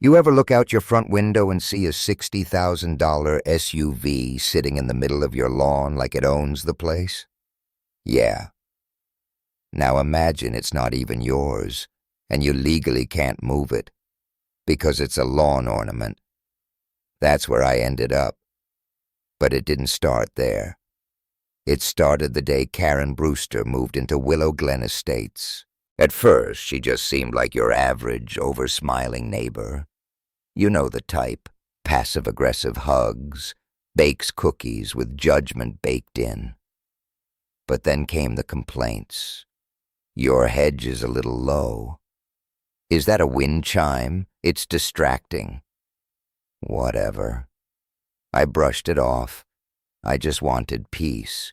You ever look out your front window and see a $60,000 SUV sitting in the middle of your lawn like it owns the place? Yeah. Now imagine it's not even yours, and you legally can't move it, because it's a lawn ornament. That's where I ended up. But it didn't start there. It started the day Karen Brewster moved into Willow Glen Estates. At first, she just seemed like your average, over-smiling neighbor. You know the type, passive-aggressive hugs, bakes cookies with judgment baked in. But then came the complaints. Your hedge is a little low. Is that a wind chime? It's distracting. Whatever. I brushed it off. I just wanted peace.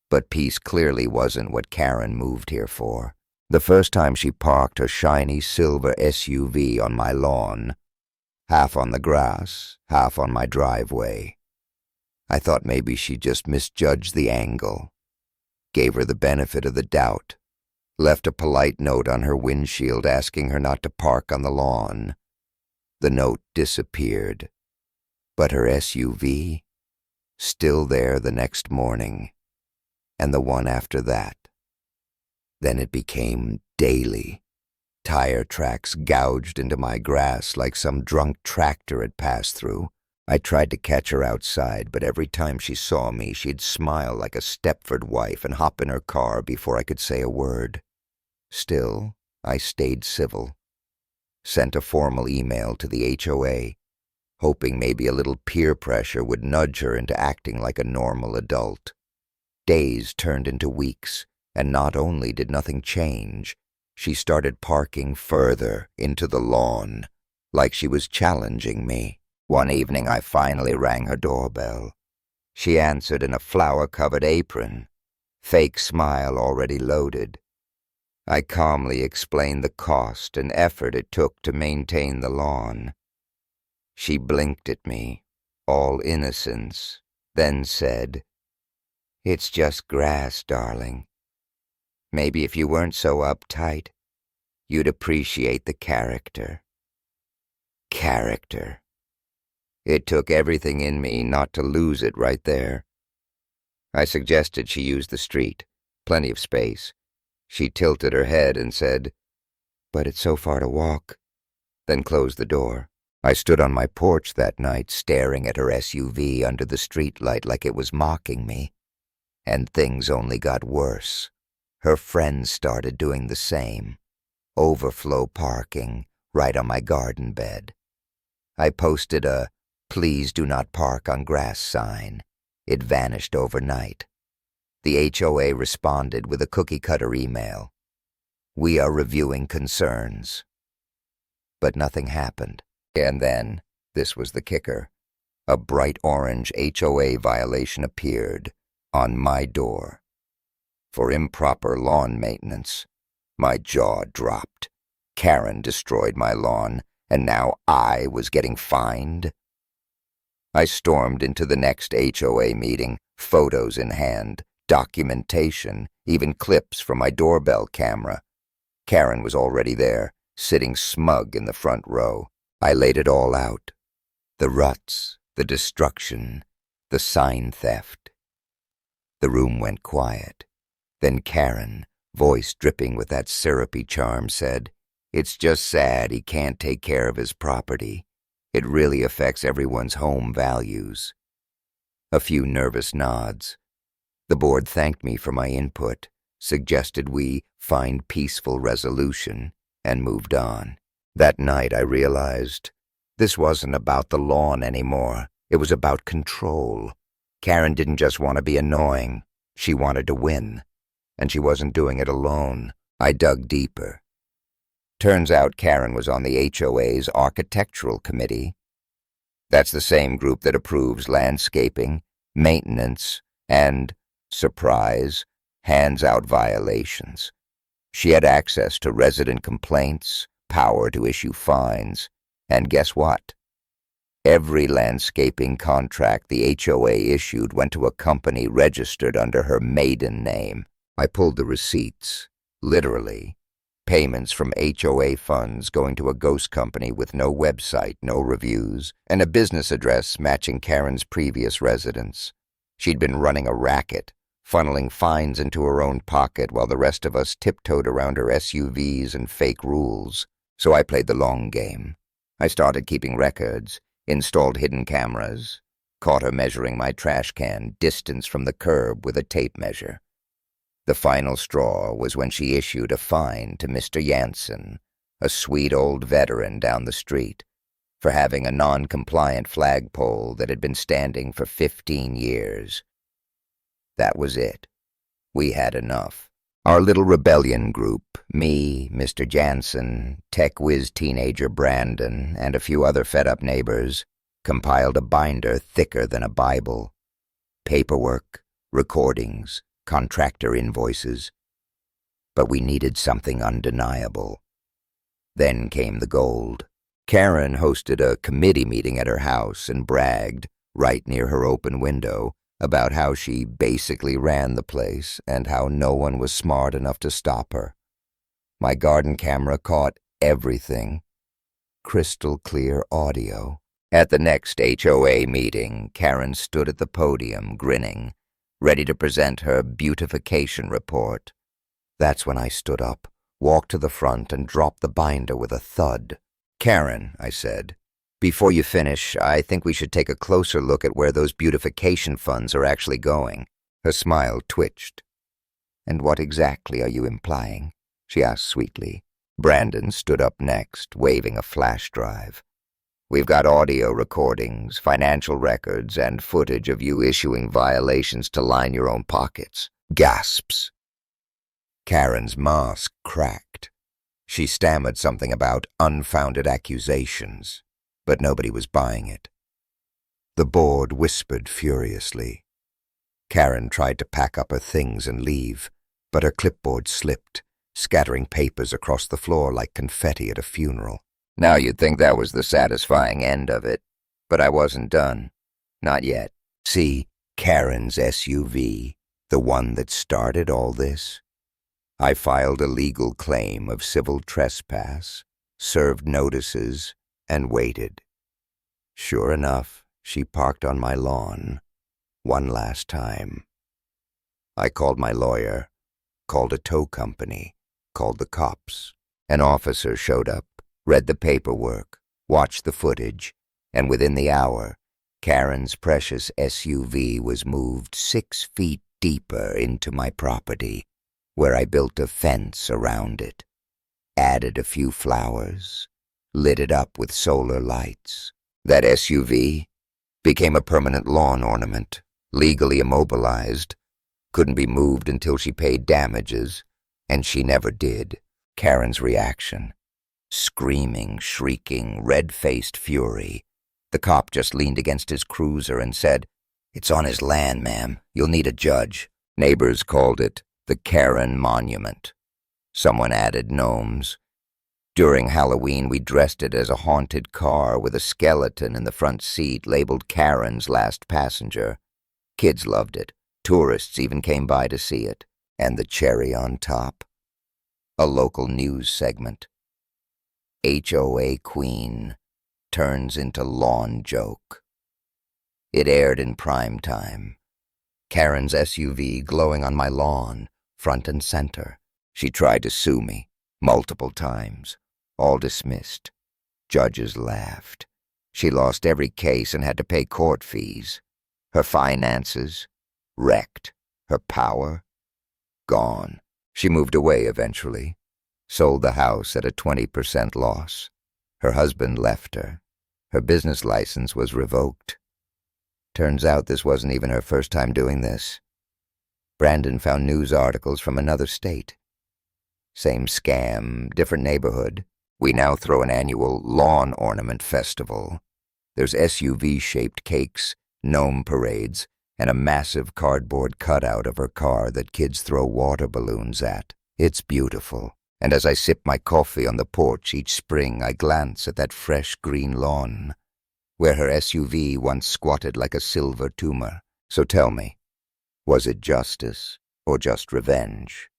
But peace clearly wasn't what Karen moved here for. The first time she parked her shiny silver SUV on my lawn, half on the grass, half on my driveway, I thought maybe she just misjudged the angle. Gave her the benefit of the doubt. Left a polite note on her windshield asking her not to park on the lawn. The note disappeared. But her SUV, still there the next morning, and the one after that. Then it became daily. Tire tracks gouged into my grass like some drunk tractor had passed through. I tried to catch her outside, but every time she saw me, she'd smile like a Stepford wife and hop in her car before I could say a word. Still, I stayed civil. Sent a formal email to the HOA, hoping maybe a little peer pressure would nudge her into acting like a normal adult. Days turned into weeks, and not only did nothing change, she started parking further into the lawn, like she was challenging me. One evening I finally rang her doorbell. She answered in a flower-covered apron, fake smile already loaded. I calmly explained the cost and effort it took to maintain the lawn. She blinked at me, all innocence, then said, "It's just grass, darling. Maybe if you weren't so uptight, you'd appreciate the character." Character. It took everything in me not to lose it right there. I suggested she use the street, plenty of space. She tilted her head and said, "But it's so far to walk," then closed the door. I stood on my porch that night, staring at her SUV under the streetlight like it was mocking me. And things only got worse. Her friends started doing the same. Overflow parking, right on my garden bed. I posted a "Please do not park on grass" sign. It vanished overnight. The HOA responded with a cookie-cutter email. "We are reviewing concerns." But nothing happened. And then, this was the kicker, a bright orange HOA violation appeared on my door. For improper lawn maintenance. My jaw dropped. Karen destroyed my lawn, and now I was getting fined. I stormed into the next HOA meeting, photos in hand, documentation, even clips from my doorbell camera. Karen was already there, sitting smug in the front row. I laid it all out. The ruts, the destruction, the sign theft. The room went quiet. Then Karen, voice dripping with that syrupy charm, said, "It's just sad he can't take care of his property. It really affects everyone's home values." A few nervous nods. The board thanked me for my input, suggested we find peaceful resolution, and moved on. That night I realized this wasn't about the lawn anymore. It was about control. Karen didn't just want to be annoying. She wanted to win. And she wasn't doing it alone. I dug deeper. Turns out Karen was on the HOA's architectural committee. That's the same group that approves landscaping, maintenance, and, surprise, hands out violations. She had access to resident complaints, power to issue fines, and guess what? Every landscaping contract the HOA issued went to a company registered under her maiden name. I pulled the receipts, literally, Payments from HOA funds going to a ghost company with no website, no reviews, and a business address matching Karen's previous residence. She'd been running a racket, funneling fines into her own pocket while the rest of us tiptoed around her SUVs and fake rules. So I played the long game. I started keeping records, installed hidden cameras, caught her measuring my trash can distance from the curb with a tape measure. The final straw was when she issued a fine to Mr. Jansen, a sweet old veteran down the street, for having a non-compliant flagpole that had been standing for 15 years. That was it. We had enough. Our little rebellion group, me, Mr. Jansen, tech-whiz teenager Brandon, and a few other fed-up neighbors, compiled a binder thicker than a Bible. Paperwork, recordings, contractor invoices. But we needed something undeniable. Then came the gold. Karen hosted a committee meeting at her house and bragged, right near her open window, about how she basically ran the place and how no one was smart enough to stop her. My garden camera caught everything. Crystal clear audio. At the next HOA meeting, Karen stood at the podium, grinning, ready to present her beautification report. That's when I stood up, walked to the front, and dropped the binder with a thud. "Karen," I said, "before you finish, I think we should take a closer look at where those beautification funds are actually going." Her smile twitched. "And what exactly are you implying?" she asked sweetly. Brandon stood up next, waving a flash drive. "We've got audio recordings, financial records, and footage of you issuing violations to line your own pockets." Gasps. Karen's mask cracked. She stammered something about unfounded accusations, but nobody was buying it. The board whispered furiously. Karen tried to pack up her things and leave, but her clipboard slipped, scattering papers across the floor like confetti at a funeral. Now you'd think that was the satisfying end of it, but I wasn't done. Not yet. See, Karen's SUV, the one that started all this? I filed a legal claim of civil trespass, served notices, and waited. Sure enough, she parked on my lawn, one last time. I called my lawyer, called a tow company, called the cops. An officer showed up, read the paperwork, watched the footage, and within the hour, Karen's precious SUV was moved 6 feet deeper into my property, where I built a fence around it, added a few flowers, lit it up with solar lights. That SUV became a permanent lawn ornament, legally immobilized, couldn't be moved until she paid damages, and she never did. Karen's reaction. Screaming, shrieking, red-faced fury. The cop just leaned against his cruiser and said, "It's on his land, ma'am. You'll need a judge." Neighbors called it the Karen Monument. Someone added gnomes. During Halloween, we dressed it as a haunted car with a skeleton in the front seat labeled Karen's Last Passenger. Kids loved it. Tourists even came by to see it. And the cherry on top? A local news segment. HOA Queen turns into lawn joke. It aired in prime time. Karen's SUV glowing on my lawn, front and center. She tried to sue me, multiple times, all dismissed. Judges laughed. She lost every case and had to pay court fees. Her finances, wrecked. Her power, gone. She moved away eventually. Sold the house at a 20% loss. Her husband left her. Her business license was revoked. Turns out this wasn't even her first time doing this. Brandon found news articles from another state. Same scam, different neighborhood. We now throw an annual lawn ornament festival. There's SUV-shaped cakes, gnome parades, and a massive cardboard cutout of her car that kids throw water balloons at. It's beautiful. And as I sip my coffee on the porch each spring, I glance at that fresh green lawn, where her SUV once squatted like a silver tumor. So tell me, was it justice or just revenge?